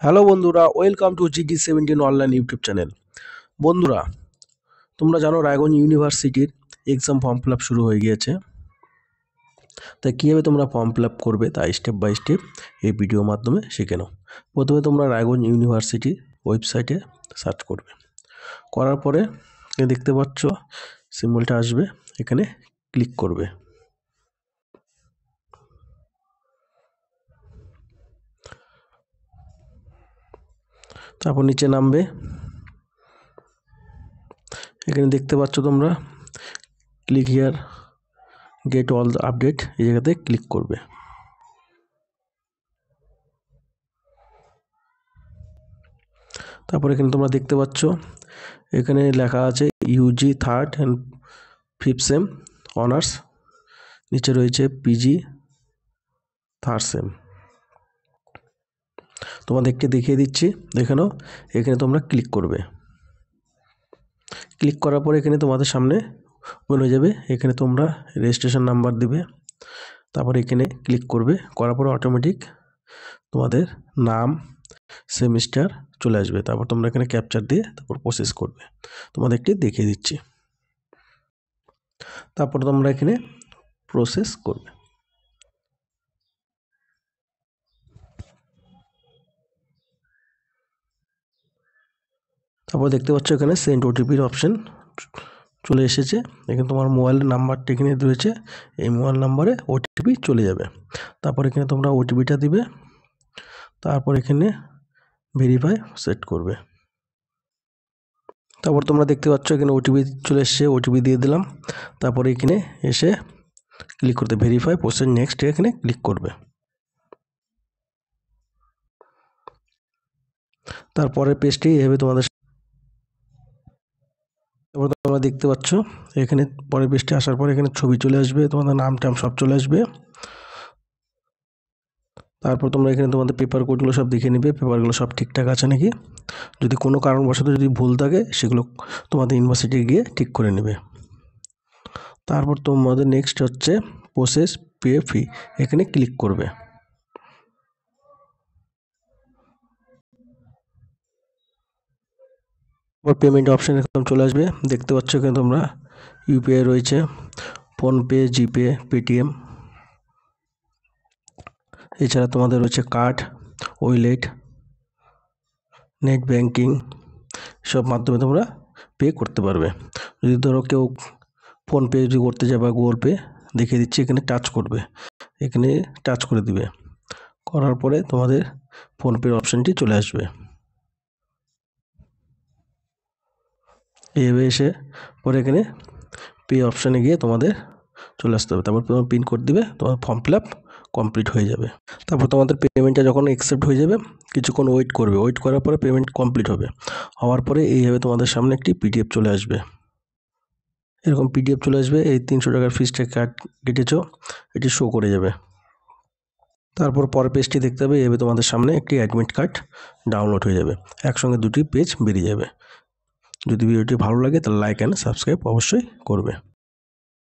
Hello বন্ধুরা, welcome to GD17 online YouTube channel. বন্ধুরা, তোমরা জানো রায়গঞ্জ ইউনিভার্সিটির এক্সাম ফর্ম ফিল আপ শুরু হয়ে গিয়েছে। তাই কীভাবে তোমরা ফর্ম ফিল আপ করবে তাই স্টেপ বাই স্টেপ এই ভিডিওর মাধ্যমে শিখে নাও। প্রথমে তোমরা রায়গঞ্জ ইউনিভার্সিটি ওয়েবসাইটে সার্চ করবে। করার পরে দেখতে পাচ্ছ সিম্বলটা আসবে, এখানে ক্লিক করবে। তারপর নিচে নামবে, এখানে দেখতে পাচ্ছ তোমরা click here gate all the update, এই জায়গাতে ক্লিক করবে। তারপর এখানে তোমরা দেখতে পাচ্ছ এখানে লেখা আছে Yuji 3rd and 5th same honours, নিচে রয়েছে পিজি 3rd সেম। তোমাদেরকে দেখিয়ে দিচ্ছি, দেখে নাও। এখানে তোমরা ক্লিক করবে। ক্লিক করার পরে এখানে তোমাদের সামনে ওপেন হয়ে যাবে। এখানে তোমরা রেজিস্ট্রেশন নাম্বার দেবে, তারপর এখানে ক্লিক করবে। করার পরে অটোমেটিক তোমাদের নাম, সেমিস্টার চলে আসবে। তারপর তোমরা এখানে ক্যাপচার দিয়ে তারপর প্রসেস করবে। তোমাদেরকে দেখিয়ে দিচ্ছি। তারপর তোমরা এখানে প্রসেস করবে। তারপর দেখতে পাচ্ছ এখানে সেন্ড ওটিপির অপশন চলে এসেছে। এখানে তোমার মোবাইল নাম্বারটা এখানে রয়েছে, এই মোবাইল নাম্বারে ওটিপি চলে যাবে। তারপর এখানে তোমরা ওটিপিটা দিবে, তারপর এখানে ভেরিফাই সেট করবে। তারপর তোমরা দেখতে পাচ্ছ এখানে ওটিপি চলে এসছে, ওটিপি দিয়ে দিলাম। তারপরে এখানে এসে ক্লিক করতে ভেরিফাই প্রসেস নেক্সট, এখানে ক্লিক করবে। তারপরে পেজটি এভাবে তোমাদের, তারপর তোমরা দেখতে পাচ্ছ এখানে পরের পেজটি আসার পর এখানে ছবি চলে আসবে, তোমাদের নাম টাম সব চলে আসবে। তারপর তোমরা এখানে তোমাদের পেপার কোডগুলো সব দেখে নিবে, পেপারগুলো সব ঠিকঠাক আছে নাকি। যদি কোনো কারণবশত যদি ভুল থাকে সেগুলো তোমাদের ইউনিভার্সিটি গিয়ে ঠিক করে নেবে। তারপর তোমাদের নেক্সট হচ্ছে প্রসেস পে ফি, এখানে ক্লিক করবে। পেমেন্ট অপশন একদম চলে আসবে। দেখতে পাচ্ছ এখানে তোমরা ইউপিআই রয়েছে, ফোনপে, জিপে, পেটিএম, এছাড়া তোমাদের রয়েছে কার্ড, ওয়ালেট, নেট ব্যাঙ্কিং, সব মাধ্যমে তোমরা পে করতে পারবে। যদি ধরো কেউ ফোনপে যদি করতে যায় বা গুগল পে, দেখিয়ে দিচ্ছি, এখানে টাচ করবে, এখানে টাচ করে দিবে। করার পরে তোমাদের ফোনপের অপশানটি চলে আসবে। এইভাবে এসে পরে এখানে পে অপশানে গিয়ে তোমাদের চলে আসতে হবে। তারপর তোমার পিন কোড দিবে, তোমার ফর্ম ফিল আপ কমপ্লিট হয়ে যাবে। তারপর তোমাদের পেমেন্টটা যখন অ্যাকসেপ্ট হয়ে যাবে, কিছুক্ষণ ওয়েট করবে। ওয়েট করার পরে পেমেন্ট কমপ্লিট হবে। হওয়ার পরে এইভাবে তোমাদের সামনে একটি পিডিএফ চলে আসবে। এরকম পিডিএফ চলে আসবে, এই 300 টাকার ফিসটা কেটেছ এটি শো করে যাবে। তারপর পরের পেজটি দেখতে হবে, এভাবে তোমাদের সামনে একটি অ্যাডমিট কার্ড ডাউনলোড হয়ে যাবে। একসঙ্গে দুটি পেজ বেরিয়ে যাবে। যদি ভিডিওটি ভালো লাগে তাহলে লাইক অ্যান্ড সাবস্ক্রাইব অবশ্যই করবে।